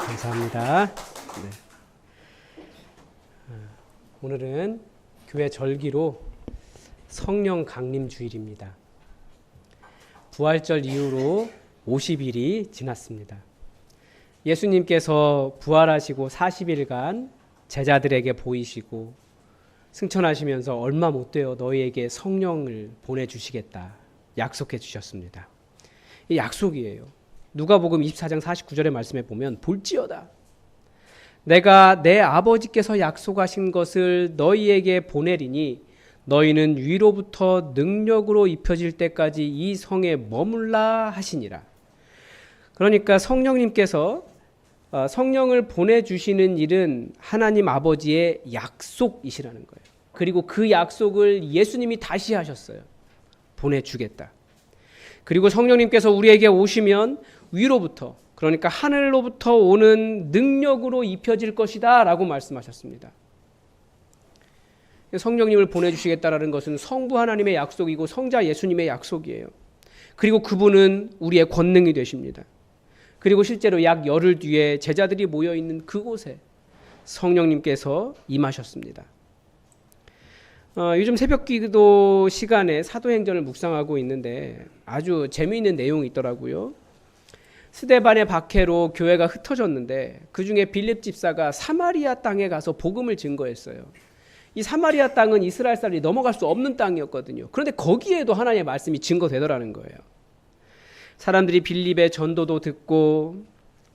감사합니다. 네. 오늘은 교회 절기로 성령 강림 주일입니다. 부활절 이후로 50일이 지났습니다. 예수님께서 부활하시고 40일간 제자들에게 보이시고 승천하시면서 얼마 못 되어 너희에게 성령을 보내주시겠다 약속해 주셨습니다. 이 약속이에요. 누가복음 24장 49절의 말씀에 보면 볼지어다 내가 내 아버지께서 약속하신 것을 너희에게 보내리니 너희는 위로부터 능력으로 입혀질 때까지 이 성에 머물라 하시니라. 그러니까 성령님께서 성령을 보내주시는 일은 하나님 아버지의 약속이시라는 거예요. 그리고 그 약속을 예수님이 다시 하셨어요. 보내주겠다. 그리고 성령님께서 우리에게 오시면 위로부터, 그러니까 하늘로부터 오는 능력으로 입혀질 것이다 라고 말씀하셨습니다. 성령님을 보내주시겠다라는 것은 성부 하나님의 약속이고 성자 예수님의 약속이에요. 그리고 그분은 우리의 권능이 되십니다. 그리고 실제로 약 열흘 뒤에 제자들이 모여있는 그곳에 성령님께서 임하셨습니다. 요즘 새벽기도 시간에 사도행전을 묵상하고 있는데 아주 재미있는 내용이 있더라고요. 스데반의 박해로 교회가 흩어졌는데 그중에 빌립 집사가 사마리아 땅에 가서 복음을 증거했어요. 이 사마리아 땅은 이스라엘 사람이 넘어갈 수 없는 땅이었거든요. 그런데 거기에도 하나님의 말씀이 증거되더라는 거예요. 사람들이 빌립의 전도도 듣고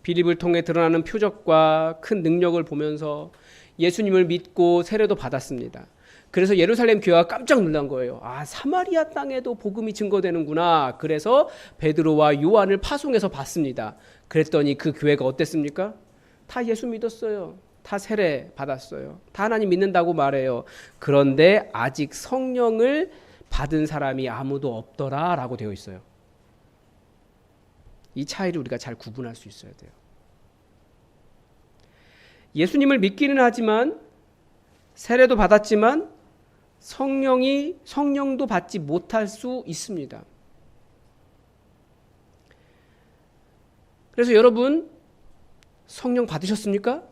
빌립을 통해 드러나는 표적과 큰 능력을 보면서 예수님을 믿고 세례도 받았습니다. 그래서 예루살렘 교회가 깜짝 놀란 거예요. 아, 사마리아 땅에도 복음이 증거되는구나. 그래서 베드로와 요한을 파송해서 봤습니다. 그랬더니 그 교회가 어땠습니까? 다 예수 믿었어요. 다 세례 받았어요. 다 하나님 믿는다고 말해요. 그런데 아직 성령을 받은 사람이 아무도 없더라라고 되어 있어요. 이 차이를 우리가 잘 구분할 수 있어야 돼요. 예수님을 믿기는 하지만 세례도 받았지만 성령도 받지 못할 수 있습니다. 그래서 여러분 성령 받으셨습니까?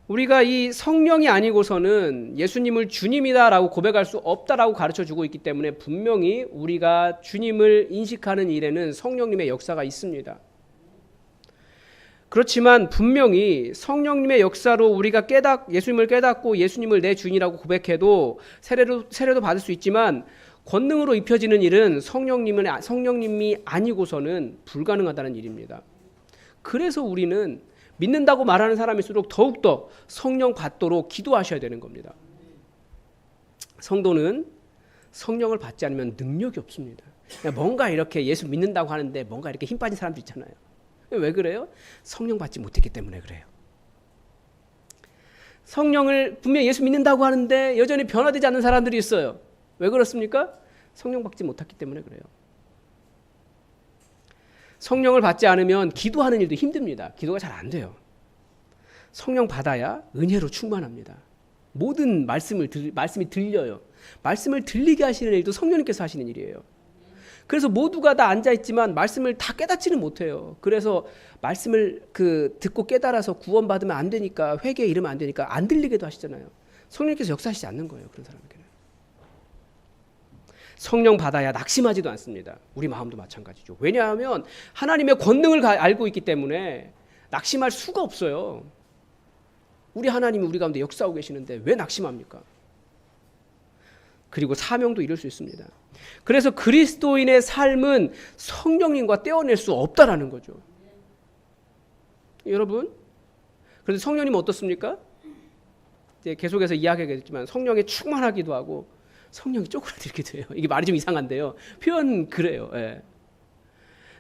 우리가 이 성령이 아니고서는 예수님을 주님이다라고 고백할 수 없다라고 가르쳐주고 있기 때문에 분명히 우리가 주님을 인식하는 일에는 성령님의 역사가 있습니다. 그렇지만 분명히 성령님의 역사로 우리가 예수님을 깨닫고 예수님을 내 주인이라고 고백해도 세례도 받을 수 있지만 권능으로 입혀지는 일은 성령님이 아니고서는 불가능하다는 일입니다. 그래서 우리는 믿는다고 말하는 사람일수록 더욱더 성령 받도록 기도하셔야 되는 겁니다. 성도는 성령을 받지 않으면 능력이 없습니다. 뭔가 이렇게 예수 믿는다고 하는데 뭔가 이렇게 힘 빠진 사람도 있잖아요. 왜 그래요? 성령 받지 못했기 때문에 그래요. 성령을 분명히 예수 믿는다고 하는데 여전히 변화되지 않는 사람들이 있어요. 왜 그렇습니까? 성령 받지 못했기 때문에 그래요. 성령을 받지 않으면 기도하는 일도 힘듭니다. 기도가 잘 안 돼요. 성령 받아야 은혜로 충만합니다. 모든 말씀이 들려요. 말씀을 들리게 하시는 일도 성령님께서 하시는 일이에요. 그래서 모두가 다 앉아있지만 말씀을 다 깨닫지는 못해요. 그래서 말씀을 듣고 깨달아서 구원받으면 안 되니까 회개에 이르면 안 되니까 안 들리게도 하시잖아요. 성령님께서 역사하시지 않는 거예요. 그런 사람에게는. 성령 받아야 낙심하지도 않습니다. 우리 마음도 마찬가지죠. 왜냐하면 하나님의 권능을 알고 있기 때문에 낙심할 수가 없어요. 우리 하나님이 우리 가운데 역사하고 계시는데 왜 낙심합니까? 그리고 사명도 이룰 수 있습니다. 그래서 그리스도인의 삶은 성령님과 떼어낼 수 없다라는 거죠. 여러분, 그런데 성령님은 어떻습니까? 이제 계속해서 이야기하겠지만 성령에 충만하기도 하고 성령이 쪼그라들기도 해요. 이게 말이 좀 이상한데요. 표현 그래요. 예.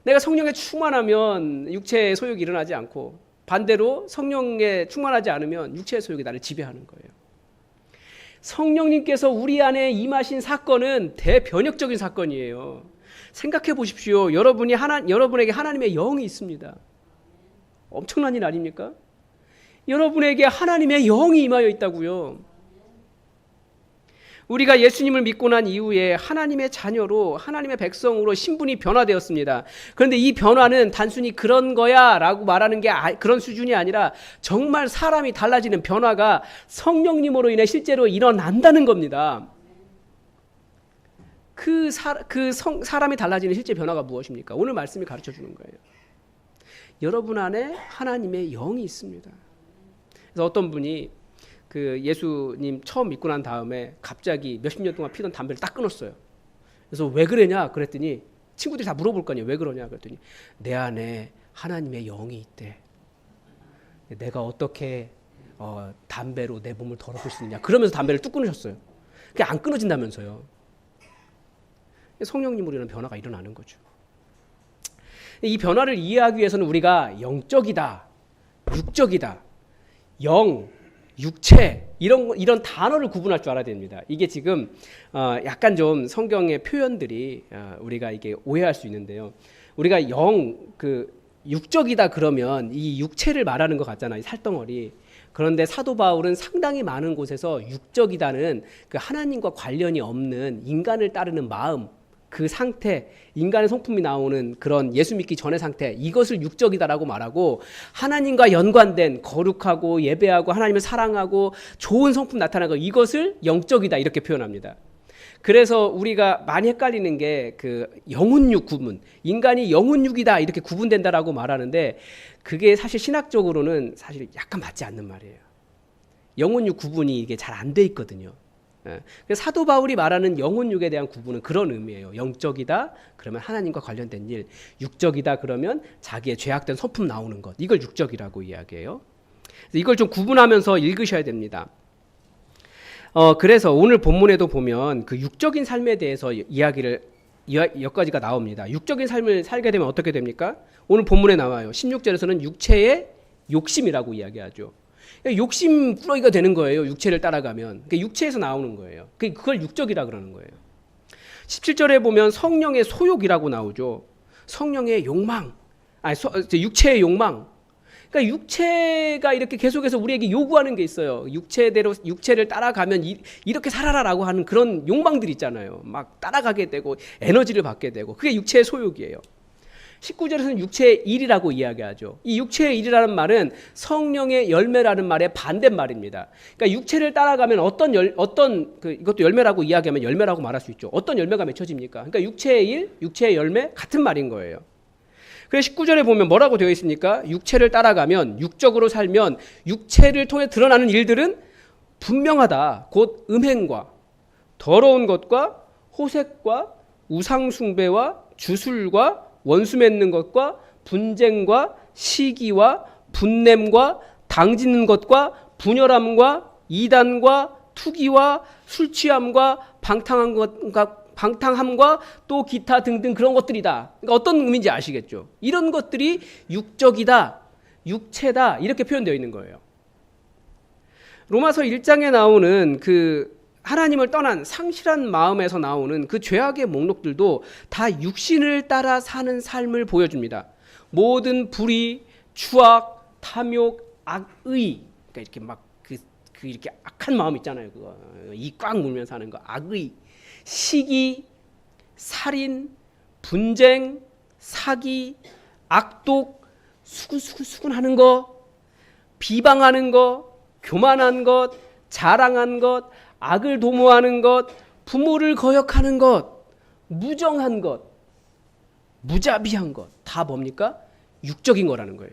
내가 성령에 충만하면 육체의 소욕이 일어나지 않고 반대로 성령에 충만하지 않으면 육체의 소욕이 나를 지배하는 거예요. 성령님께서 우리 안에 임하신 사건은 대변혁적인 사건이에요. 생각해 보십시오. 여러분에게 하나님의 영이 있습니다. 엄청난 일 아닙니까? 여러분에게 하나님의 영이 임하여 있다고요. 우리가 예수님을 믿고 난 이후에 하나님의 자녀로 하나님의 백성으로 신분이 변화되었습니다. 그런데 이 변화는 단순히 그런 거야 라고 말하는 게 그런 수준이 아니라 정말 사람이 달라지는 변화가 성령님으로 인해 실제로 일어난다는 겁니다. 사람이 달라지는 실제 변화가 무엇입니까? 오늘 말씀이 가르쳐 주는 거예요. 여러분 안에 하나님의 영이 있습니다. 그래서 어떤 분이 그 예수님 처음 믿고 난 다음에 갑자기 몇십 년 동안 피던 담배를 딱 끊었어요. 그래서 왜 그러냐 그랬더니 친구들이 다 물어볼 거 아니에요. 왜 그러냐 그랬더니 내 안에 하나님의 영이 있대. 내가 어떻게 담배로 내 몸을 더럽힐 수 있냐. 그러면서 담배를 뚝 끊으셨어요. 그게 안 끊어진다면서요. 성령님으로 인한 변화가 일어나는 거죠. 이 변화를 이해하기 위해서는 우리가 영적이다, 육적이다, 영, 육체 이런 단어를 구분할 줄 알아야 됩니다. 이게 지금 약간 좀 성경의 표현들이 우리가 이게 오해할 수 있는데요. 우리가 육적이다 그러면 이 육체를 말하는 것 같잖아요. 살덩어리. 그런데 사도 바울은 상당히 많은 곳에서 육적이다는 그 하나님과 관련이 없는 인간을 따르는 마음, 그 상태, 인간의 성품이 나오는 그런 예수 믿기 전의 상태, 이것을 육적이다라고 말하고 하나님과 연관된 거룩하고 예배하고 하나님을 사랑하고 좋은 성품 나타나는 거, 이것을 영적이다 이렇게 표현합니다. 그래서 우리가 많이 헷갈리는 게 그 영혼육 구분, 인간이 영혼육이다 이렇게 구분된다라고 말하는데 그게 사실 신학적으로는 사실 약간 맞지 않는 말이에요. 영혼육 구분이 이게 잘 안 돼 있거든요. 사도 바울이 말하는 영혼육에 대한 구분은 그런 의미예요. 영적이다 그러면 하나님과 관련된 일, 육적이다 그러면 자기의 죄악된 성품 나오는 것, 이걸 육적이라고 이야기해요. 이걸 좀 구분하면서 읽으셔야 됩니다. 그래서 오늘 본문에도 보면 그 육적인 삶에 대해서 몇 가지가 나옵니다. 육적인 삶을 살게 되면 어떻게 됩니까? 오늘 본문에 나와요. 16절에서는 육체의 욕심이라고 이야기하죠. 욕심 꾸러기가 되는 거예요. 육체를 따라가면. 그러니까 육체에서 나오는 거예요. 그걸 육적이라 그러는 거예요. 17절에 보면 성령의 소욕이라고 나오죠. 성령의 욕망, 육체의 욕망. 그러니까 육체가 이렇게 계속해서 우리에게 요구하는 게 있어요. 육체를 따라가면 이렇게 살아라라고 하는 그런 욕망들이 있잖아요. 막 따라가게 되고 에너지를 받게 되고 그게 육체의 소욕이에요. 19절에서는 육체의 일이라고 이야기하죠. 이 육체의 일이라는 말은 성령의 열매라는 말의 반대말입니다. 그러니까 육체를 따라가면 이것도 열매라고 이야기하면 열매라고 말할 수 있죠. 어떤 열매가 맺혀집니까? 그러니까 육체의 일, 육체의 열매 같은 말인 거예요. 그래서 19절에 보면 뭐라고 되어 있습니까? 육체를 따라가면, 육적으로 살면 육체를 통해 드러나는 일들은 분명하다. 곧 음행과 더러운 것과 호색과 우상숭배와 주술과 원수 맺는 것과 분쟁과 시기와 분냄과 당짓는 것과 분열함과 이단과 투기와 술취함과 방탕함과 또 기타 등등 그런 것들이다. 그러니까 어떤 의미인지 아시겠죠? 이런 것들이 육적이다, 육체다 이렇게 표현되어 있는 거예요. 로마서 1장에 나오는 그 하나님을 떠난 상실한 마음에서 나오는 그 죄악의 목록들도 다 육신을 따라 사는 삶을 보여줍니다. 모든 불의, 추악, 탐욕, 악의, 그러니까 이렇게 막 이렇게 악한 마음 있잖아요. 그거 이 꽉 물면서 하는 거, 악의, 시기, 살인, 분쟁, 사기, 악독, 수군하는 거, 비방하는 거, 교만한 것, 자랑한 것, 악을 도모하는 것, 부모를 거역하는 것, 무정한 것, 무자비한 것, 다 뭡니까? 육적인 거라는 거예요.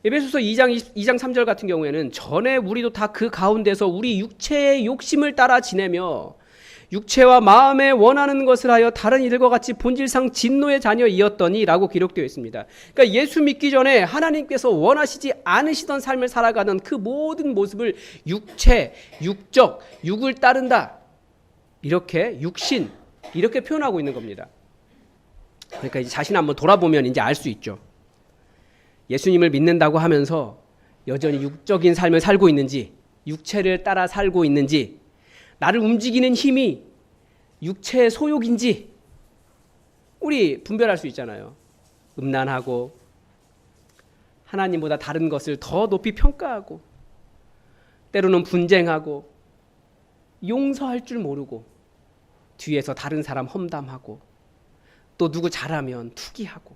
에베소서 2장 3절 같은 경우에는 전에 우리도 다 그 가운데서 우리 육체의 욕심을 따라 지내며 육체와 마음에 원하는 것을 하여 다른 이들과 같이 본질상 진노의 자녀이었더니 라고 기록되어 있습니다. 그러니까 예수 믿기 전에 하나님께서 원하시지 않으시던 삶을 살아가는 그 모든 모습을 육체, 육적, 육을 따른다. 이렇게 육신, 이렇게 표현하고 있는 겁니다. 그러니까 이제 자신 한번 돌아보면 이제 알 수 있죠. 예수님을 믿는다고 하면서 여전히 육적인 삶을 살고 있는지, 육체를 따라 살고 있는지, 나를 움직이는 힘이 육체의 소욕인지 우리 분별할 수 있잖아요. 음란하고 하나님보다 다른 것을 더 높이 평가하고 때로는 분쟁하고 용서할 줄 모르고 뒤에서 다른 사람 험담하고 또 누구 잘하면 투기하고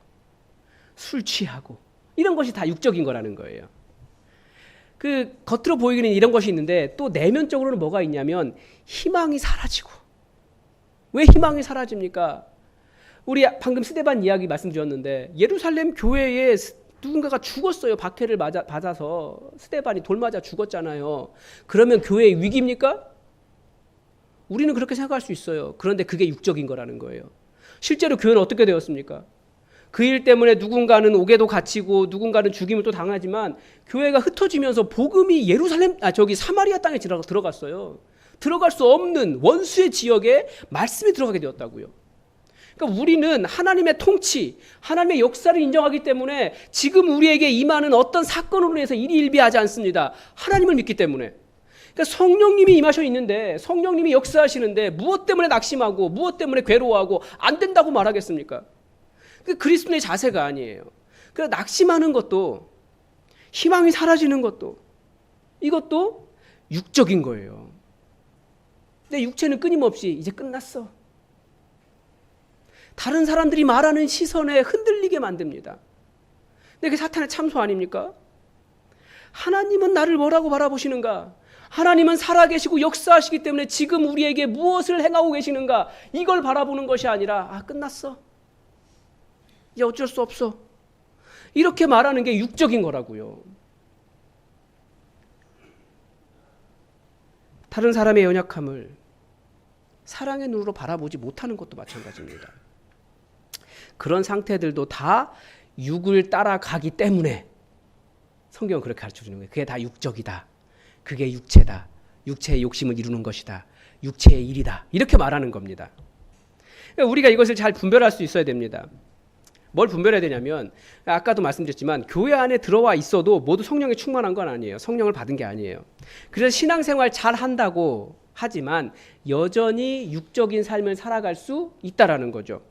술 취하고 이런 것이 다 육적인 거라는 거예요. 그 겉으로 보이기는 이런 것이 있는데 또 내면적으로는 뭐가 있냐면 희망이 사라지고. 왜 희망이 사라집니까? 우리 방금 스데반 이야기 말씀드렸는데 예루살렘 교회에 누군가가 죽었어요. 박해를 받아서 스데반이 돌 맞아 죽었잖아요. 그러면 교회의 위기입니까? 우리는 그렇게 생각할 수 있어요. 그런데 그게 육적인 거라는 거예요. 실제로 교회는 어떻게 되었습니까? 그 일 때문에 누군가는 옥에도 갇히고 누군가는 죽임을 또 당하지만 교회가 흩어지면서 복음이 사마리아 땅에 들어갔어요. 들어갈 수 없는 원수의 지역에 말씀이 들어가게 되었다고요. 그러니까 우리는 하나님의 통치, 하나님의 역사를 인정하기 때문에 지금 우리에게 임하는 어떤 사건으로 인해서 일희일비하지 않습니다. 하나님을 믿기 때문에. 그러니까 성령님이 임하셔 있는데, 성령님이 역사하시는데 무엇 때문에 낙심하고 무엇 때문에 괴로워하고 안 된다고 말하겠습니까? 그 그리스도의 자세가 아니에요. 그 낙심하는 것도, 희망이 사라지는 것도, 이것도 육적인 거예요. 근데 육체는 끊임없이 이제 끝났어. 다른 사람들이 말하는 시선에 흔들리게 만듭니다. 근데 그게 사탄의 참소 아닙니까? 하나님은 나를 뭐라고 바라보시는가? 하나님은 살아계시고 역사하시기 때문에 지금 우리에게 무엇을 행하고 계시는가? 이걸 바라보는 것이 아니라 끝났어. 이제 어쩔 수 없어. 이렇게 말하는 게 육적인 거라고요. 다른 사람의 연약함을 사랑의 눈으로 바라보지 못하는 것도 마찬가지입니다. 그런 상태들도 다 육을 따라가기 때문에 성경은 그렇게 가르쳐주는 거예요. 그게 다 육적이다. 그게 육체다. 육체의 욕심을 이루는 것이다. 육체의 일이다. 이렇게 말하는 겁니다. 그러니까 우리가 이것을 잘 분별할 수 있어야 됩니다. 뭘 분별해야 되냐면 아까도 말씀드렸지만 교회 안에 들어와 있어도 모두 성령에 충만한 건 아니에요. 성령을 받은 게 아니에요. 그래서 신앙생활 잘 한다고 하지만 여전히 육적인 삶을 살아갈 수 있다라는 거죠.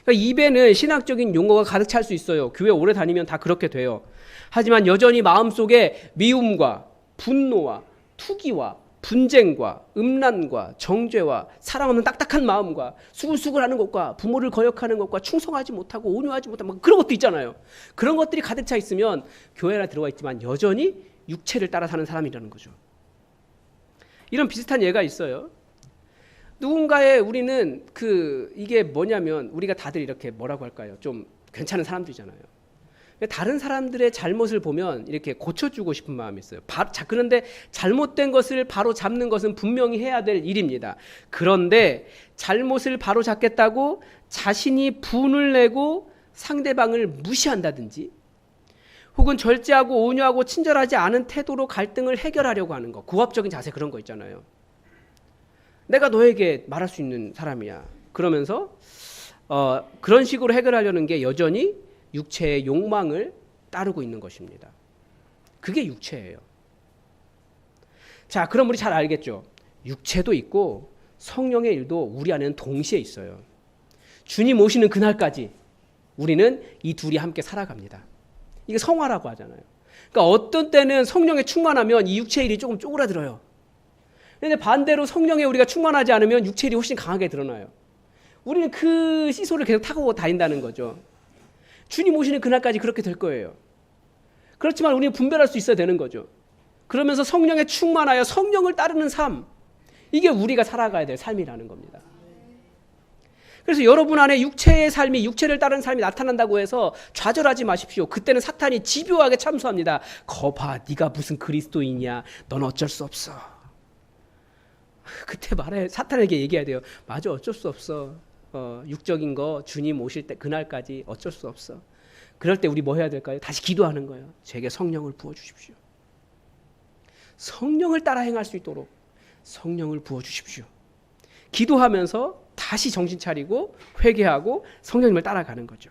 그러니까 입에는 신학적인 용어가 가득 찰 수 있어요. 교회 오래 다니면 다 그렇게 돼요. 하지만 여전히 마음속에 미움과 분노와 투기와 분쟁과 음란과 정죄와 사랑 없는 딱딱한 마음과 수글수글하는 것과 부모를 거역하는 것과 충성하지 못하고 온유하지 못하고 그런 것도 있잖아요. 그런 것들이 가득 차 있으면 교회 안에 들어가 있지만 여전히 육체를 따라 사는 사람이라는 거죠. 이런 비슷한 예가 있어요. 누군가의 우리는 이게 뭐냐면 우리가 다들 이렇게 뭐라고 할까요? 좀 괜찮은 사람들이잖아요. 다른 사람들의 잘못을 보면 이렇게 고쳐주고 싶은 마음이 있어요. 그런데 잘못된 것을 바로 잡는 것은 분명히 해야 될 일입니다. 그런데 잘못을 바로 잡겠다고 자신이 분을 내고 상대방을 무시한다든지 혹은 절제하고 온유하고 친절하지 않은 태도로 갈등을 해결하려고 하는 거. 고압적인 자세 그런 거 있잖아요. 내가 너에게 말할 수 있는 사람이야. 그러면서 그런 식으로 해결하려는 게 여전히 육체의 욕망을 따르고 있는 것입니다. 그게 육체예요. 자, 그럼 우리 잘 알겠죠? 육체도 있고 성령의 일도 우리 안에는 동시에 있어요. 주님 오시는 그날까지 우리는 이 둘이 함께 살아갑니다. 이게 성화라고 하잖아요. 그러니까 어떤 때는 성령에 충만하면 이 육체의 일이 조금 쪼그라들어요. 그런데 반대로 성령에 우리가 충만하지 않으면 육체의 일이 훨씬 강하게 드러나요. 우리는 그 시소를 계속 타고 다닌다는 거죠. 주님 오시는 그날까지 그렇게 될 거예요. 그렇지만 우리는 분별할 수 있어야 되는 거죠. 그러면서 성령에 충만하여 성령을 따르는 삶, 이게 우리가 살아가야 될 삶이라는 겁니다. 그래서 여러분 안에 육체의 삶이, 육체를 따르는 삶이 나타난다고 해서 좌절하지 마십시오. 그때는 사탄이 집요하게 참수합니다. 거봐, 네가 무슨 그리스도인이야. 넌 어쩔 수 없어. 그때 사탄에게 얘기해야 돼요. 맞아, 어쩔 수 없어. 육적인 거 주님 오실 때 그날까지 어쩔 수 없어. 그럴 때 우리 뭐 해야 될까요? 다시 기도하는 거예요. 제게 성령을 부어주십시오. 성령을 따라 행할 수 있도록 성령을 부어주십시오. 기도하면서 다시 정신 차리고 회개하고 성령님을 따라가는 거죠.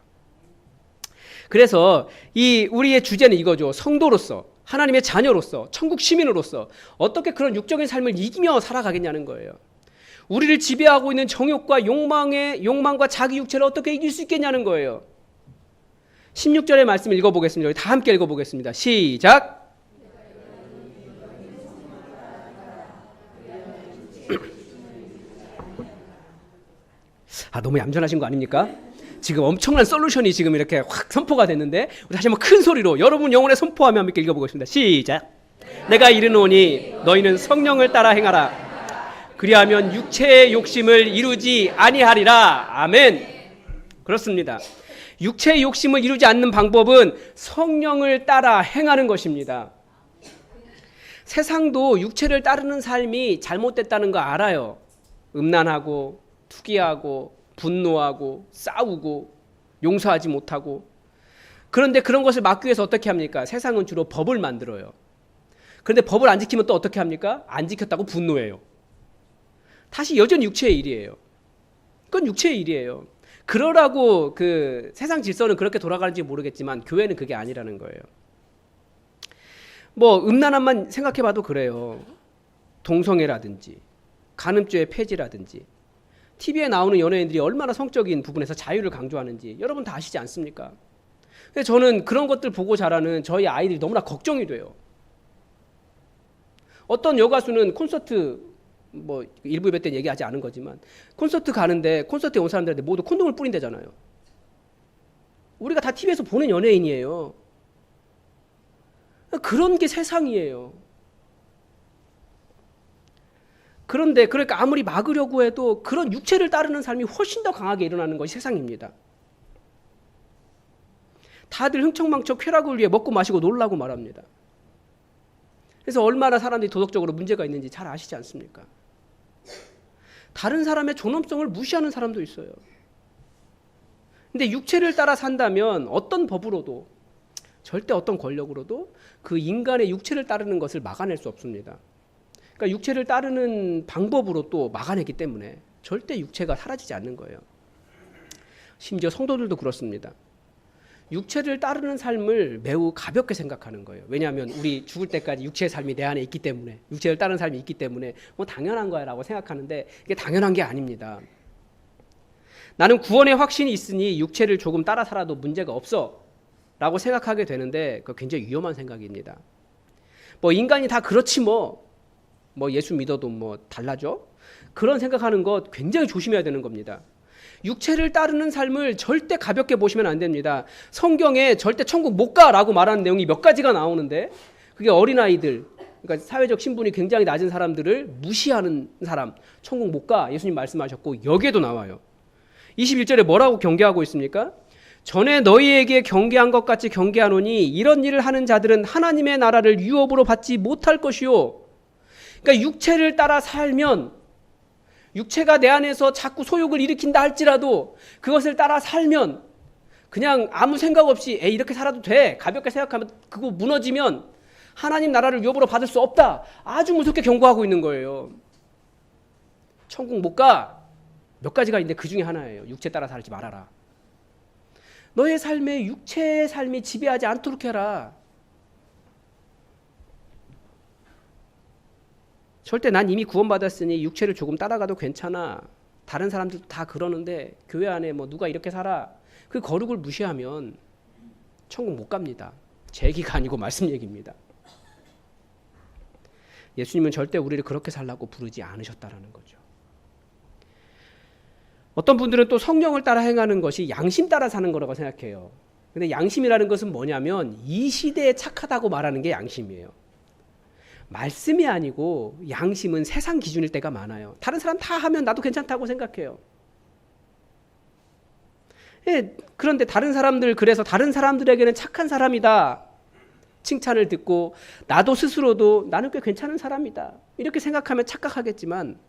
그래서 우리의 주제는 이거죠. 성도로서, 하나님의 자녀로서, 천국 시민으로서 어떻게 그런 육적인 삶을 이기며 살아가겠냐는 거예요. 우리를 지배하고 있는 정욕과 욕망과 자기 육체를 어떻게 이길 수 있겠냐는 거예요. 16절의 말씀 읽어보겠습니다. 다 함께 읽어보겠습니다. 시작. 너무 얌전하신 거 아닙니까? 지금 엄청난 솔루션이 지금 이렇게 확 선포가 됐는데 우리 다시 한번 큰 소리로 여러분 영혼에 선포하며 함께 읽어보겠습니다. 시작. 내가 이르노니 너희는 성령을 따라 행하라. 그리하면 육체의 욕심을 이루지 아니하리라. 아멘. 그렇습니다. 육체의 욕심을 이루지 않는 방법은 성령을 따라 행하는 것입니다. 세상도 육체를 따르는 삶이 잘못됐다는 거 알아요. 음란하고 투기하고 분노하고 싸우고 용서하지 못하고. 그런데 그런 것을 막기 위해서 어떻게 합니까? 세상은 주로 법을 만들어요. 그런데 법을 안 지키면 또 어떻게 합니까? 안 지켰다고 분노해요. 다시 여전히 육체의 일이에요. 그건 육체의 일이에요. 그러라고 그 세상 질서는 그렇게 돌아가는지 모르겠지만 교회는 그게 아니라는 거예요. 뭐 음란함만 생각해봐도 그래요. 동성애라든지 간음죄의 폐지라든지 TV에 나오는 연예인들이 얼마나 성적인 부분에서 자유를 강조하는지 여러분 다 아시지 않습니까? 근데 저는 그런 것들 보고 자라는 저희 아이들이 너무나 걱정이 돼요. 어떤 여가수는 콘서트 뭐 일부 예배 때는 얘기하지 않은 거지만 콘서트 가는데 콘서트에 온 사람들한테 모두 콘돔을 뿌린대잖아요. 우리가 다 TV에서 보는 연예인이에요. 그런 게 세상이에요. 그런데 그러니까 아무리 막으려고 해도 그런 육체를 따르는 삶이 훨씬 더 강하게 일어나는 것이 세상입니다. 다들 흥청망청 쾌락을 위해 먹고 마시고 놀라고 말합니다. 그래서 얼마나 사람들이 도덕적으로 문제가 있는지 잘 아시지 않습니까? 다른 사람의 존엄성을 무시하는 사람도 있어요. 근데 육체를 따라 산다면 어떤 법으로도 절대 어떤 권력으로도 그 인간의 육체를 따르는 것을 막아낼 수 없습니다. 그러니까 육체를 따르는 방법으로 또 막아내기 때문에 절대 육체가 사라지지 않는 거예요. 심지어 성도들도 그렇습니다. 육체를 따르는 삶을 매우 가볍게 생각하는 거예요. 왜냐하면 우리 죽을 때까지 육체의 삶이 내 안에 있기 때문에, 육체를 따르는 삶이 있기 때문에 뭐 당연한 거야 라고 생각하는데 이게 당연한 게 아닙니다. 나는 구원의 확신이 있으니 육체를 조금 따라 살아도 문제가 없어 라고 생각하게 되는데 그거 굉장히 위험한 생각입니다. 뭐 인간이 다 그렇지 뭐 예수 믿어도 뭐 달라져? 그런 생각하는 것 굉장히 조심해야 되는 겁니다. 육체를 따르는 삶을 절대 가볍게 보시면 안 됩니다. 성경에 절대 천국 못 가라고 말하는 내용이 몇 가지가 나오는데 그게 어린아이들, 그러니까 사회적 신분이 굉장히 낮은 사람들을 무시하는 사람, 천국 못 가 예수님 말씀하셨고 여기에도 나와요. 21절에 뭐라고 경계하고 있습니까? 전에 너희에게 경계한 것 같이 경계하노니 이런 일을 하는 자들은 하나님의 나라를 유업으로 받지 못할 것이요. 그러니까 육체를 따라 살면 육체가 내 안에서 자꾸 소욕을 일으킨다 할지라도 그것을 따라 살면 그냥 아무 생각 없이 이렇게 살아도 돼 가볍게 생각하면 그거 무너지면 하나님 나라를 유업으로 받을 수 없다. 아주 무섭게 경고하고 있는 거예요. 천국 못 가. 몇 가지가 있는데 그 중에 하나예요. 육체 따라 살지 말아라. 너의 삶에 육체의 삶이 지배하지 않도록 해라. 절대 난 이미 구원받았으니 육체를 조금 따라가도 괜찮아. 다른 사람들도 다 그러는데 교회 안에 뭐 누가 이렇게 살아. 그 거룩을 무시하면 천국 못 갑니다. 제 얘기가 아니고 말씀 얘기입니다. 예수님은 절대 우리를 그렇게 살라고 부르지 않으셨다라는 거죠. 어떤 분들은 또 성령을 따라 행하는 것이 양심 따라 사는 거라고 생각해요. 근데 양심이라는 것은 뭐냐면 이 시대에 착하다고 말하는 게 양심이에요. 말씀이 아니고 양심은 세상 기준일 때가 많아요. 다른 사람 다 하면 나도 괜찮다고 생각해요. 그런데 다른 사람들 그래서 다른 사람들에게는 착한 사람이다 칭찬을 듣고 나도 스스로도 나는 꽤 괜찮은 사람이다 이렇게 생각하면 착각하겠지만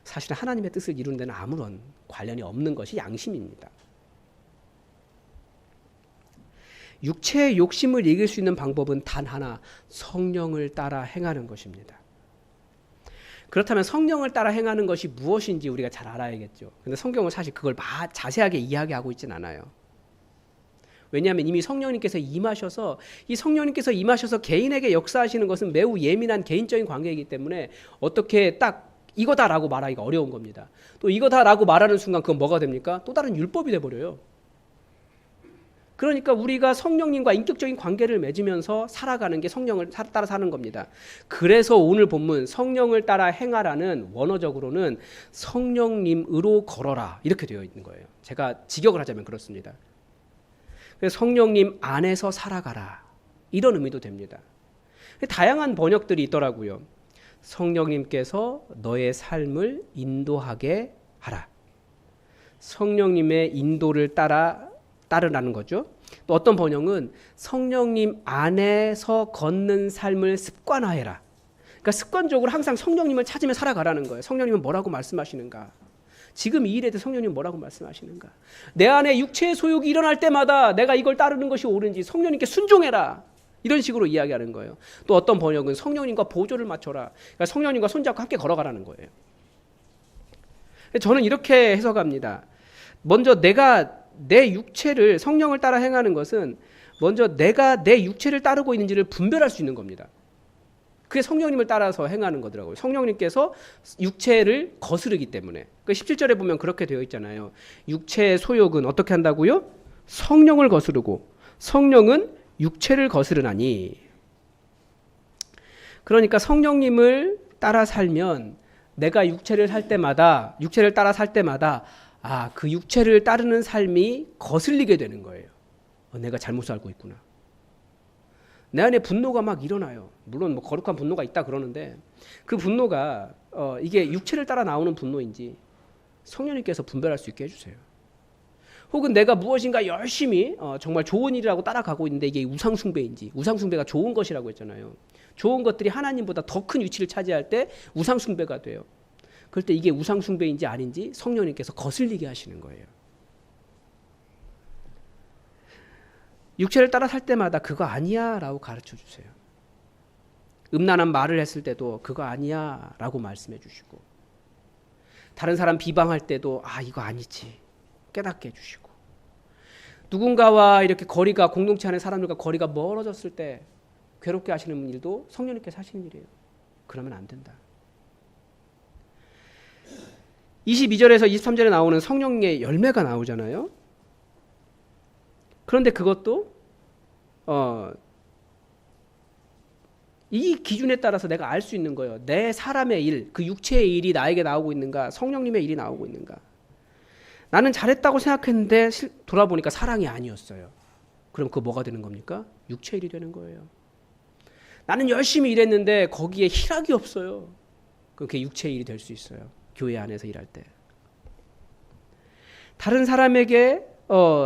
사실은 하나님의 뜻을 이루는 데는 아무런 관련이 없는 것이 양심입니다. 육체의 욕심을 이길 수 있는 방법은 단 하나, 성령을 따라 행하는 것입니다. 그렇다면 성령을 따라 행하는 것이 무엇인지 우리가 잘 알아야겠죠. 근데 성경은 사실 그걸 자세하게 이야기하고 있진 않아요. 왜냐하면 이미 성령님께서 임하셔서 이 성령님께서 임하셔서 개인에게 역사하시는 것은 매우 예민한 개인적인 관계이기 때문에 어떻게 딱 이거다라고 말하기가 어려운 겁니다. 또 이거다라고 말하는 순간 그건 뭐가 됩니까? 또 다른 율법이 돼버려요. 그러니까 우리가 성령님과 인격적인 관계를 맺으면서 살아가는 게 성령을 따라 사는 겁니다. 그래서 오늘 본문 성령을 따라 행하라는 원어적으로는 성령님으로 걸어라 이렇게 되어 있는 거예요. 제가 직역을 하자면 그렇습니다. 그래서 성령님 안에서 살아가라 이런 의미도 됩니다. 다양한 번역들이 있더라고요. 성령님께서 너의 삶을 인도하게 하라. 성령님의 인도를 따르라는 거죠. 또 어떤 번역은 성령님 안에서 걷는 삶을 습관화해라. 그러니까 습관적으로 항상 성령님을 찾으며 살아가라는 거예요. 성령님은 뭐라고 말씀하시는가? 지금 이 일에 대해 성령님 뭐라고 말씀하시는가? 내 안에 육체의 소욕이 일어날 때마다 내가 이걸 따르는 것이 옳은지 성령님께 순종해라. 이런 식으로 이야기하는 거예요. 또 어떤 번역은 성령님과 보조를 맞춰라. 그러니까 성령님과 손잡고 함께 걸어가라는 거예요. 저는 이렇게 해석합니다. 먼저 내가 내 육체를 성령을 따라 행하는 것은 먼저 내가 내 육체를 따르고 있는지를 분별할 수 있는 겁니다. 그게 성령님을 따라서 행하는 거더라고요. 성령님께서 육체를 거스르기 때문에. 그 17절에 보면 그렇게 되어 있잖아요. 육체의 소욕은 어떻게 한다고요? 성령을 거스르고 성령은 육체를 거스르나니. 그러니까 성령님을 따라 살면 내가 육체를 따라 살 때마다 그 육체를 따르는 삶이 거슬리게 되는 거예요. 내가 잘못 살고 있구나. 내 안에 분노가 막 일어나요. 물론 뭐 거룩한 분노가 있다 그러는데 그 분노가 이게 육체를 따라 나오는 분노인지 성령님께서 분별할 수 있게 해주세요. 혹은 내가 무엇인가 열심히 정말 좋은 일이라고 따라가고 있는데 이게 우상숭배인지, 우상숭배가 좋은 것이라고 했잖아요. 좋은 것들이 하나님보다 더 큰 위치를 차지할 때 우상숭배가 돼요. 그럴 때 이게 우상숭배인지 아닌지 성령님께서 거슬리게 하시는 거예요. 육체를 따라 살 때마다 그거 아니야 라고 가르쳐 주세요. 음란한 말을 했을 때도 그거 아니야 라고 말씀해 주시고, 다른 사람 비방할 때도 이거 아니지 깨닫게 해주시고, 누군가와 이렇게 공동체 안에 사람들과 거리가 멀어졌을 때 괴롭게 하시는 일도 성령님께서 하시는 일이에요. 그러면 안 된다. 22절에서 23절에 나오는 성령의 열매가 나오잖아요. 그런데 그것도 이 기준에 따라서 내가 알 수 있는 거예요. 내 사람의 일, 그 육체의 일이 나에게 나오고 있는가, 성령님의 일이 나오고 있는가. 나는 잘했다고 생각했는데 돌아보니까 사랑이 아니었어요. 그럼 그거 뭐가 되는 겁니까? 육체의 일이 되는 거예요. 나는 열심히 일했는데 거기에 희락이 없어요. 그게 육체의 일이 될 수 있어요. 교회 안에서 일할 때. 다른 사람에게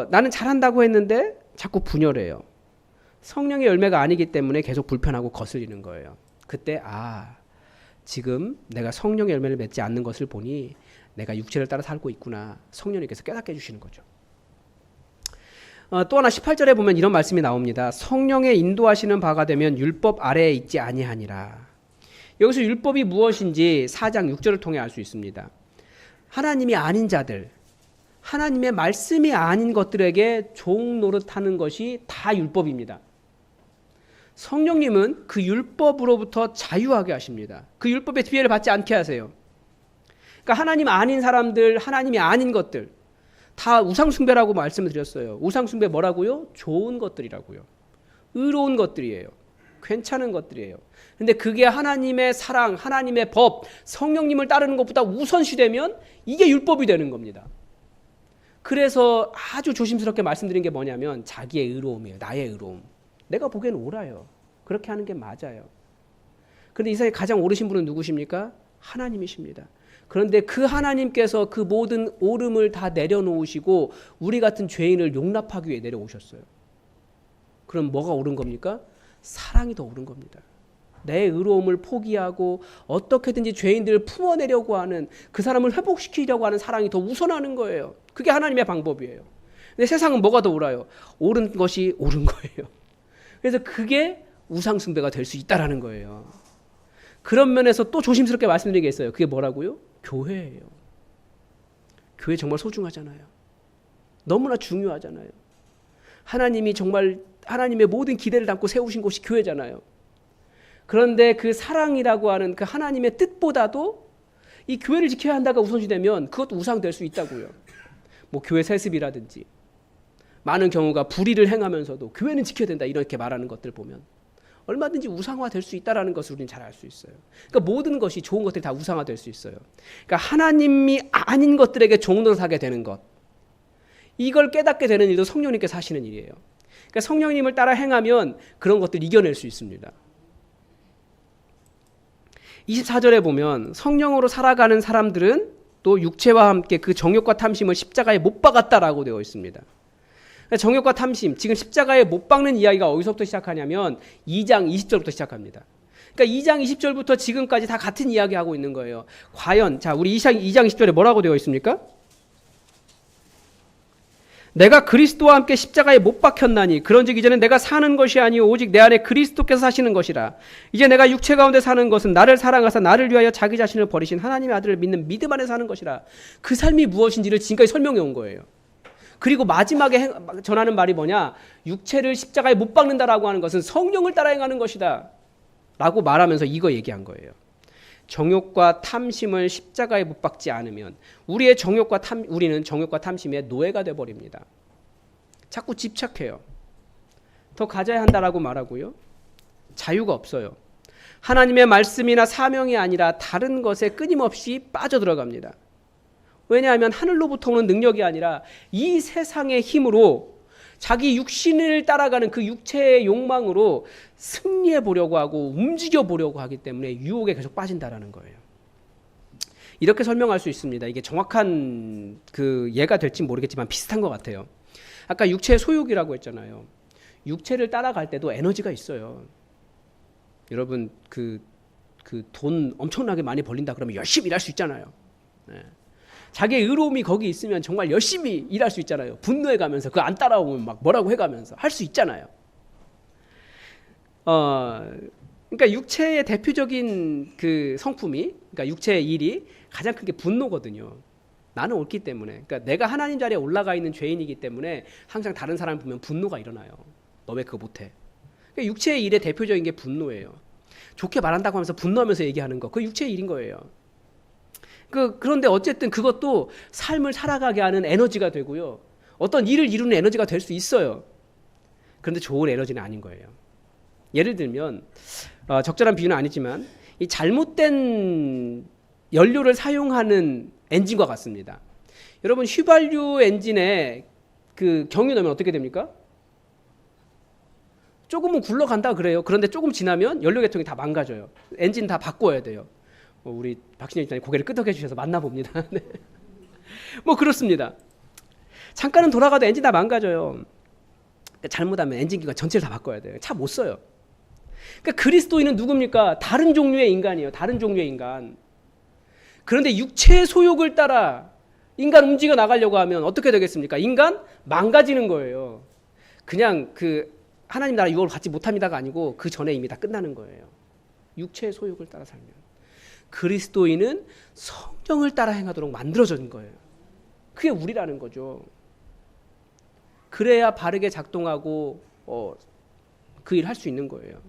나는 잘한다고 했는데 자꾸 분열해요. 성령의 열매가 아니기 때문에 계속 불편하고 거슬리는 거예요. 그때 지금 내가 성령의 열매를 맺지 않는 것을 보니 내가 육체를 따라 살고 있구나. 성령님께서 깨닫게 해주시는 거죠. 또 하나 18절에 보면 이런 말씀이 나옵니다. 성령의 인도하시는 바가 되면 율법 아래에 있지 아니하니라. 여기서 율법이 무엇인지 4장 6절을 통해 알 수 있습니다. 하나님이 아닌 자들, 하나님의 말씀이 아닌 것들에게 종 노릇하는 것이 다 율법입니다. 성령님은 그 율법으로부터 자유하게 하십니다. 그 율법의 지배를 받지 않게 하세요. 그러니까 하나님 아닌 사람들, 하나님이 아닌 것들 다 우상숭배라고 말씀을 드렸어요. 우상숭배 뭐라고요? 좋은 것들이라고요. 의로운 것들이에요. 괜찮은 것들이에요. 근데 그게 하나님의 사랑, 하나님의 법, 성령님을 따르는 것보다 우선시되면 이게 율법이 되는 겁니다. 그래서 아주 조심스럽게 말씀드린 게 뭐냐면 자기의 의로움이에요. 나의 의로움. 내가 보기엔 옳아요. 그렇게 하는 게 맞아요. 그런데 이 세상에 가장 옳으신 분은 누구십니까? 하나님이십니다. 그런데 그 하나님께서 그 모든 옳음을 다 내려놓으시고 우리 같은 죄인을 용납하기 위해 내려오셨어요. 그럼 뭐가 옳은 겁니까? 사랑이 더 옳은 겁니다. 내 의로움을 포기하고 어떻게든지 죄인들을 품어내려고 하는, 그 사람을 회복시키려고 하는 사랑이 더 우선하는 거예요. 그게 하나님의 방법이에요. 근데 세상은 뭐가 더 옳아요? 옳은 것이 옳은 거예요. 그래서 그게 우상숭배가 될 수 있다라는 거예요. 그런 면에서 또 조심스럽게 말씀드리겠어요. 그게 뭐라고요? 교회예요. 교회 정말 소중하잖아요. 너무나 중요하잖아요. 하나님이 정말 하나님의 모든 기대를 담고 세우신 곳이 교회잖아요. 그런데 그 사랑이라고 하는 그 하나님의 뜻보다도 이 교회를 지켜야 한다가 우선시되면 그것도 우상될 수 있다고요. 뭐 교회 세습이라든지 많은 경우가 불의를 행하면서도 교회는 지켜야 된다 이렇게 말하는 것들 보면 얼마든지 우상화될 수 있다는 것을 우리는 잘 알 수 있어요. 그러니까 모든 것이 좋은 것들이 다 우상화될 수 있어요. 그러니까 하나님이 아닌 것들에게 종노릇하게 되는 것, 이걸 깨닫게 되는 일도 성령님께서 하시는 일이에요. 그러니까 성령님을 따라 행하면 그런 것들을 이겨낼 수 있습니다. 24절에 보면 성령으로 살아가는 사람들은 또 육체와 함께 그 정욕과 탐심을 십자가에 못 박았다라고 되어 있습니다. 정욕과 탐심, 지금 십자가에 못 박는 이야기가 어디서부터 시작하냐면 2장 20절부터 시작합니다. 그러니까 2장 20절부터 지금까지 다 같은 이야기하고 있는 거예요. 과연 자 우리 2장 20절에 뭐라고 되어 있습니까? 내가 그리스도와 함께 십자가에 못 박혔나니 그런즉 이제는 내가 사는 것이 아니요 오직 내 안에 그리스도께서 사시는 것이라. 이제 내가 육체 가운데 사는 것은 나를 사랑하사 나를 위하여 자기 자신을 버리신 하나님의 아들을 믿는 믿음 안에 사는 것이라. 그 삶이 무엇인지를 지금까지 설명해 온 거예요. 그리고 마지막에 전하는 말이 뭐냐? 육체를 십자가에 못 박는다라고 하는 것은 성령을 따라 행하는 것이다 라고 말하면서 이거 얘기한 거예요. 정욕과 탐심을 십자가에 못 박지 않으면 우리는 정욕과 탐심의 노예가 되어버립니다. 자꾸 집착해요. 더 가져야 한다라고 말하고요. 자유가 없어요. 하나님의 말씀이나 사명이 아니라 다른 것에 끊임없이 빠져들어갑니다. 왜냐하면 하늘로부터 오는 능력이 아니라 이 세상의 힘으로 자기 육신을 따라가는 그 육체의 욕망으로 승리해 보려고 하고 움직여 보려고 하기 때문에 유혹에 계속 빠진다라는 거예요. 이렇게 설명할 수 있습니다. 이게 정확한 그 예가 될지 모르겠지만 비슷한 것 같아요. 아까 육체의 소욕이라고 했잖아요. 육체를 따라갈 때도 에너지가 있어요. 여러분 그 돈 엄청나게 많이 벌린다 그러면 열심히 일할 수 있잖아요. 네. 자기의 의로움이 거기 있으면 정말 열심히 일할 수 있잖아요. 분노해 가면서 그거 안 따라오면 막 뭐라고 해가면서 할 수 있잖아요. 그러니까 육체의 대표적인 그 성품이, 그러니까 육체의 일이 가장 큰 게 분노거든요. 나는 옳기 때문에, 그러니까 내가 하나님 자리에 올라가 있는 죄인이기 때문에 항상 다른 사람을 보면 분노가 일어나요. 너 왜 그거 못해? 그러니까 육체의 일의 대표적인 게 분노예요. 좋게 말한다고 하면서 분노하면서 얘기하는 거, 그거 육체의 일인 거예요. 그런데 어쨌든 그것도 삶을 살아가게 하는 에너지가 되고요. 어떤 일을 이루는 에너지가 될 수 있어요. 그런데 좋은 에너지는 아닌 거예요. 예를 들면 적절한 비유는 아니지만 이 잘못된 연료를 사용하는 엔진과 같습니다. 여러분 휘발유 엔진에 그 경유 넣으면 어떻게 됩니까? 조금은 굴러간다 그래요. 그런데 조금 지나면 연료 계통이 다 망가져요. 엔진 다 바꿔야 돼요. 우리 박신영 집사님 고개를 끄덕여 주셔서 만나봅니다. 네. 뭐 그렇습니다. 잠깐은 돌아가도 엔진 다 망가져요. 잘못하면 엔진기관 전체를 다 바꿔야 돼요. 차 못 써요. 그러니까 그리스도인은 누굽니까? 다른 종류의 인간이에요. 다른 종류의 인간. 그런데 육체의 소욕을 따라 인간 움직여 나가려고 하면 어떻게 되겠습니까? 인간 망가지는 거예요. 그냥 그 하나님 나라 유업을 갖지 못합니다가 아니고 그 전에 이미 다 끝나는 거예요. 육체의 소욕을 따라 살면. 그리스도인은 성령을 따라 행하도록 만들어진 거예요. 그게 우리라는 거죠. 그래야 바르게 작동하고 그 일 할 수 있는 거예요.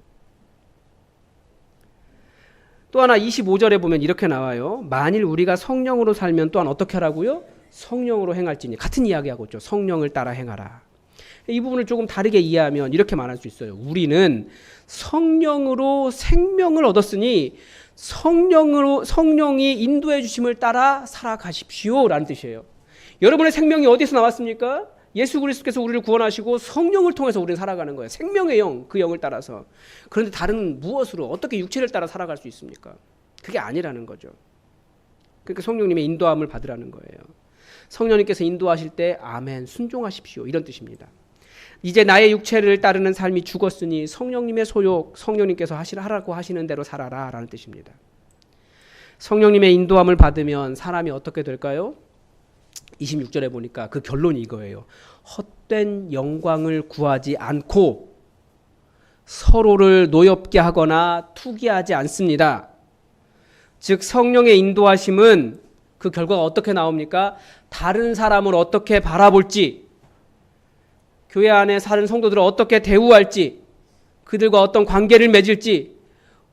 또 하나 25절에 보면 이렇게 나와요. 만일 우리가 성령으로 살면 또한 어떻게 하라고요? 성령으로 행할지니. 같은 이야기하고 있죠. 성령을 따라 행하라. 이 부분을 조금 다르게 이해하면 이렇게 말할 수 있어요. 우리는 성령으로 생명을 얻었으니 성령이 인도해 주심을 따라 살아가십시오 라는 뜻이에요. 여러분의 생명이 어디서 나왔습니까? 예수 그리스도께서 우리를 구원하시고 성령을 통해서 우리는 살아가는 거예요. 생명의 영, 그 영을 따라서. 그런데 다른 무엇으로 어떻게 육체를 따라 살아갈 수 있습니까? 그게 아니라는 거죠. 그러니까 성령님의 인도함을 받으라는 거예요. 성령님께서 인도하실 때 아멘 순종하십시오 이런 뜻입니다. 이제 나의 육체를 따르는 삶이 죽었으니 성령님의 소욕, 성령님께서 하라고 하시는 대로 살아라 라는 뜻입니다. 성령님의 인도함을 받으면 사람이 어떻게 될까요? 26절에 보니까 그 결론이 이거예요. 헛된 영광을 구하지 않고 서로를 노엽게 하거나 투기하지 않습니다. 즉 성령의 인도하심은 그 결과가 어떻게 나옵니까? 다른 사람을 어떻게 바라볼지, 교회 안에 사는 성도들을 어떻게 대우할지, 그들과 어떤 관계를 맺을지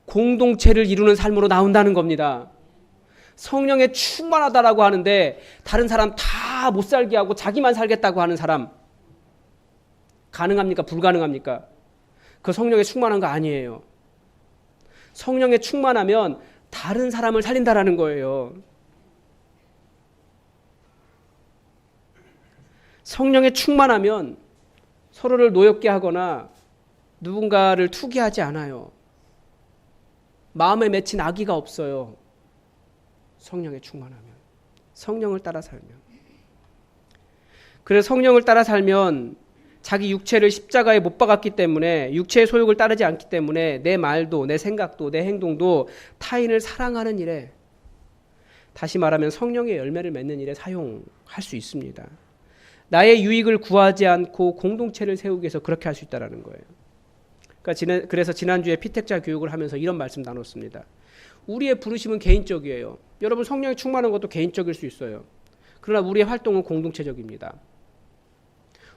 공동체를 이루는 삶으로 나온다는 겁니다. 성령에 충만하다라고 하는데 다른 사람 다 못 살게 하고 자기만 살겠다고 하는 사람, 가능합니까? 불가능합니까? 그 성령에 충만한 거 아니에요. 성령에 충만하면 다른 사람을 살린다라는 거예요. 성령에 충만하면 서로를 노엽게 하거나 누군가를 투기하지 않아요. 마음에 맺힌 악의가 없어요. 성령에 충만하면. 성령을 따라 살면. 그래서 성령을 따라 살면 자기 육체를 십자가에 못 박았기 때문에, 육체의 소욕을 따르지 않기 때문에 내 말도 내 생각도 내 행동도 타인을 사랑하는 일에, 다시 말하면 성령의 열매를 맺는 일에 사용할 수 있습니다. 나의 유익을 구하지 않고 공동체를 세우기 위해서 그렇게 할 수 있다는 거예요. 그래서 지난주에 피택자 교육을 하면서 이런 말씀 나눴습니다. 우리의 부르심은 개인적이에요. 여러분 성령에 충만한 것도 개인적일 수 있어요. 그러나 우리의 활동은 공동체적입니다.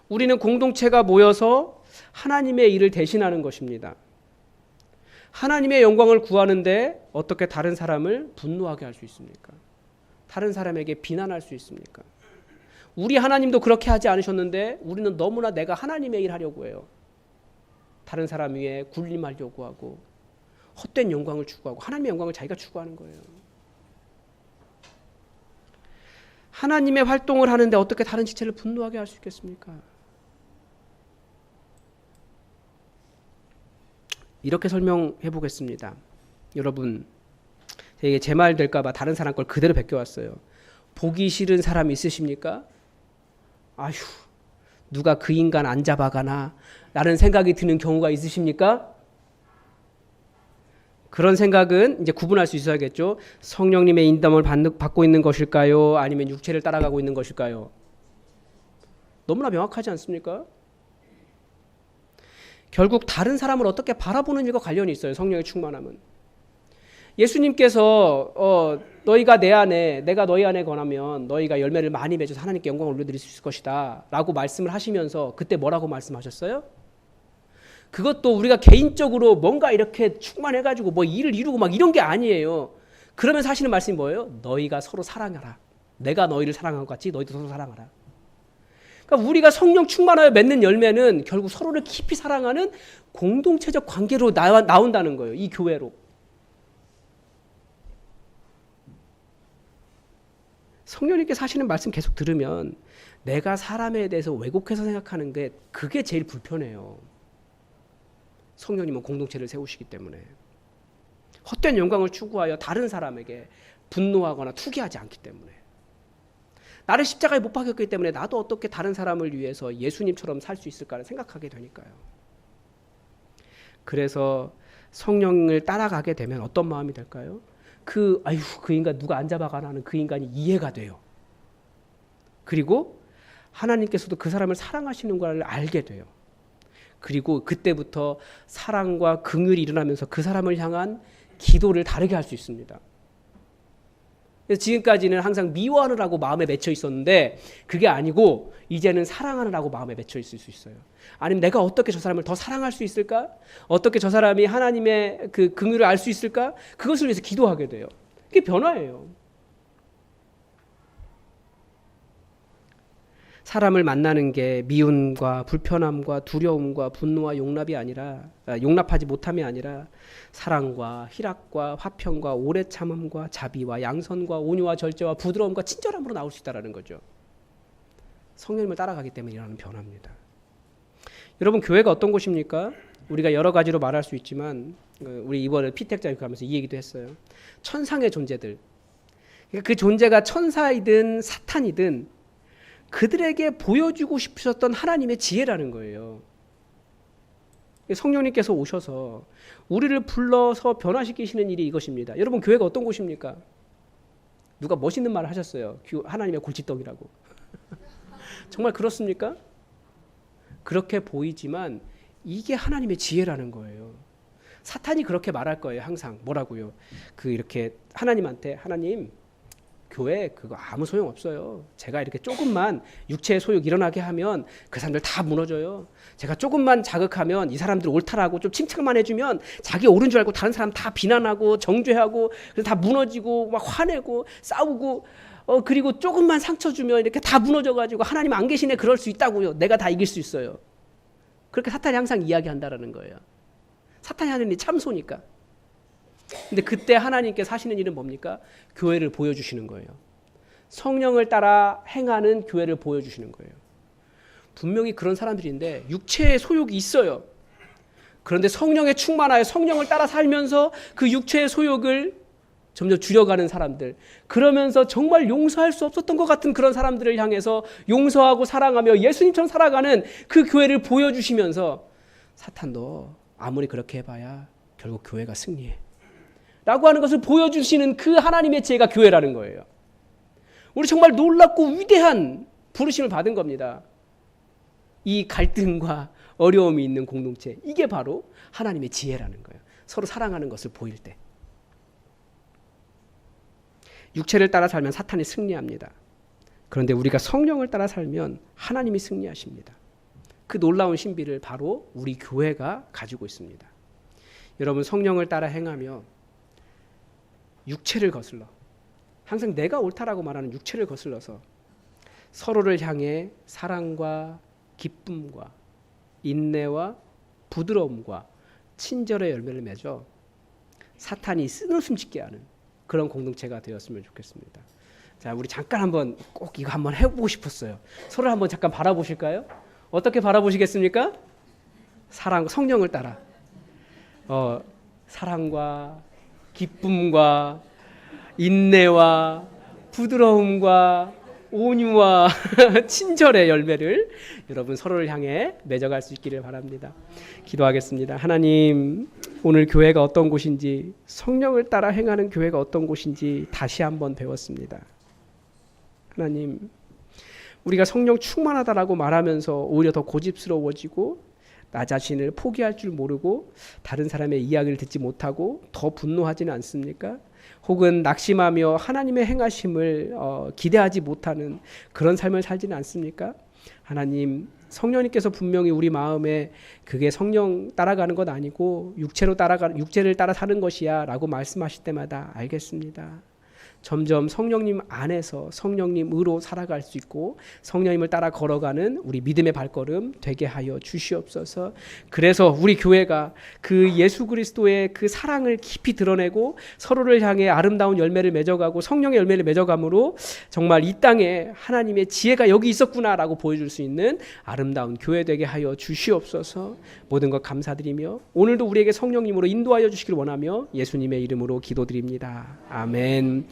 우리는 공동체가 모여서 하나님의 일을 대신하는 것입니다. 하나님의 영광을 구하는데 어떻게 다른 사람을 분노하게 할 수 있습니까? 다른 사람에게 비난할 수 있습니까? 우리 하나님도 그렇게 하지 않으셨는데 우리는 너무나 내가 하나님의 일 하려고 해요. 다른 사람 위에 군림하려고 하고 헛된 영광을 추구하고 하나님의 영광을 자기가 추구하는 거예요. 하나님의 활동을 하는데 어떻게 다른 지체를 분노하게 할 수 있겠습니까? 이렇게 설명해 보겠습니다. 여러분, 이게 제 말 될까 봐 다른 사람 걸 그대로 베껴왔어요. 보기 싫은 사람 있으십니까? 아휴, 누가 그 인간 안 잡아가나 라는 생각이 드는 경우가 있으십니까? 그런 생각은 이제 구분할 수 있어야겠죠. 성령님의 인도함을 받고 있는 것일까요? 아니면 육체를 따라가고 있는 것일까요? 너무나 명확하지 않습니까? 결국 다른 사람을 어떻게 바라보는 일과 관련이 있어요. 성령의 충만함은. 예수님께서 너희가 내 안에, 내가 너희 안에 거하면 너희가 열매를 많이 맺어서 하나님께 영광을 올려드릴 수 있을 것이다 라고 말씀을 하시면서 그때 뭐라고 말씀하셨어요? 그것도 우리가 개인적으로 뭔가 이렇게 충만해가지고 뭐 일을 이루고 막 이런 게 아니에요. 그러면서 하시는 말씀이 뭐예요? 너희가 서로 사랑하라. 내가 너희를 사랑한 것 같이 너희도 서로 사랑하라. 그러니까 우리가 성령 충만하여 맺는 열매는 결국 서로를 깊이 사랑하는 공동체적 관계로 나온다는 거예요. 이 교회로. 성령님께서 하시는 말씀 계속 들으면 내가 사람에 대해서 왜곡해서 생각하는 게 그게 제일 불편해요. 성령님은 공동체를 세우시기 때문에 헛된 영광을 추구하여 다른 사람에게 분노하거나 투기하지 않기 때문에, 나를 십자가에 못 박였기 때문에 나도 어떻게 다른 사람을 위해서 예수님처럼 살 수 있을까를 생각하게 되니까요. 그래서 성령을 따라가게 되면 어떤 마음이 될까요? 그 인간 누가 안 잡아가나 하는 그 인간이 이해가 돼요. 그리고 하나님께서도 그 사람을 사랑하시는 걸 알게 돼요. 그리고 그때부터 사랑과 긍휼이 일어나면서 그 사람을 향한 기도를 다르게 할 수 있습니다. 그래서 지금까지는 항상 미워하느라고 마음에 맺혀 있었는데 그게 아니고 이제는 사랑하느라고 마음에 맺혀 있을 수 있어요. 아니면 내가 어떻게 저 사람을 더 사랑할 수 있을까? 어떻게 저 사람이 하나님의 그 긍휼을 알 수 있을까? 그것을 위해서 기도하게 돼요. 그게 변화예요. 사람을 만나는 게 미움과 불편함과 두려움과 분노와 용납하지 못함이 아니라 사랑과 희락과 화평과 오래 참음과 자비와 양선과 온유와 절제와 부드러움과 친절함으로 나올 수 있다는 거죠. 성령님을 따라가기 때문에 일어나는 변화입니다. 여러분, 교회가 어떤 곳입니까? 우리가 여러 가지로 말할 수 있지만 우리 이번에 피택자 교육하면서 이 얘기도 했어요. 천상의 존재들, 그 존재가 천사이든 사탄이든 그들에게 보여주고 싶으셨던 하나님의 지혜라는 거예요. 성령님께서 오셔서 우리를 불러서 변화시키시는 일이 이것입니다. 여러분, 교회가 어떤 곳입니까? 누가 멋있는 말을 하셨어요. 하나님의 골칫덩이라고. 정말 그렇습니까? 그렇게 보이지만 이게 하나님의 지혜라는 거예요. 사탄이 그렇게 말할 거예요. 항상 뭐라고요? 이렇게 하나님한테, 하나님, 교회 그거 아무 소용 없어요. 제가 이렇게 조금만 육체의 소욕 일어나게 하면 그 사람들 다 무너져요. 제가 조금만 자극하면 이 사람들 옳다라고 좀 칭찬만 해주면 자기 옳은 줄 알고 다른 사람 다 비난하고 정죄하고 그래서 다 무너지고 막 화내고 싸우고 그리고 조금만 상처 주면 이렇게 다 무너져가지고 하나님 안 계시네 그럴 수 있다고요. 내가 다 이길 수 있어요. 그렇게 사탄이 항상 이야기한다라는 거예요. 사탄이 하는 일이 참소니까. 근데 그때 하나님께서 하시는 일은 뭡니까? 교회를 보여주시는 거예요. 성령을 따라 행하는 교회를 보여주시는 거예요. 분명히 그런 사람들인데 육체의 소욕이 있어요. 그런데 성령에 충만하여 성령을 따라 살면서 그 육체의 소욕을 점점 줄여가는 사람들, 그러면서 정말 용서할 수 없었던 것 같은 그런 사람들을 향해서 용서하고 사랑하며 예수님처럼 살아가는 그 교회를 보여주시면서 사탄도 아무리 그렇게 해봐야 결국 교회가 승리해 라고 하는 것을 보여주시는 그 하나님의 지혜가 교회라는 거예요. 우리 정말 놀랍고 위대한 부르심을 받은 겁니다. 이 갈등과 어려움이 있는 공동체, 이게 바로 하나님의 지혜라는 거예요. 서로 사랑하는 것을 보일 때. 육체를 따라 살면 사탄이 승리합니다. 그런데 우리가 성령을 따라 살면 하나님이 승리하십니다. 그 놀라운 신비를 바로 우리 교회가 가지고 있습니다. 여러분, 성령을 따라 행하며 육체를 거슬러, 항상 내가 옳다라고 말하는 육체를 거슬러서 서로를 향해 사랑과 기쁨과 인내와 부드러움과 친절의 열매를 맺어 사탄이 쓴웃음 짓게 하는 그런 공동체가 되었으면 좋겠습니다. 자, 우리 잠깐 한번 꼭 이거 한번 해보고 싶었어요. 서로 한번 잠깐 바라보실까요? 어떻게 바라보시겠습니까? 사랑, 성령을 따라 사랑과 기쁨과 인내와 부드러움과 온유와 친절의 열매를 여러분 서로를 향해 맺어갈 수 있기를 바랍니다. 기도하겠습니다. 하나님, 오늘 교회가 어떤 곳인지, 성령을 따라 행하는 교회가 어떤 곳인지 다시 한번 배웠습니다. 하나님, 우리가 성령 충만하다라고 말하면서 오히려 더 고집스러워지고 나 자신을 포기할 줄 모르고 다른 사람의 이야기를 듣지 못하고 더 분노하지는 않습니까? 혹은 낙심하며 하나님의 행하심을 기대하지 못하는 그런 삶을 살지는 않습니까? 하나님, 성령님께서 분명히 우리 마음에 그게 성령 따라가는 것 아니고 육체를 따라 사는 것이야 라고 말씀하실 때마다 알겠습니다. 점점 성령님 안에서 성령님으로 살아갈 수 있고 성령님을 따라 걸어가는 우리 믿음의 발걸음 되게 하여 주시옵소서. 그래서 우리 교회가 그 예수 그리스도의 그 사랑을 깊이 드러내고 서로를 향해 아름다운 열매를 맺어가고 성령의 열매를 맺어감으로 정말 이 땅에 하나님의 지혜가 여기 있었구나라고 보여줄 수 있는 아름다운 교회 되게 하여 주시옵소서. 모든 것 감사드리며 오늘도 우리에게 성령님으로 인도하여 주시길 원하며 예수님의 이름으로 기도드립니다. 아멘.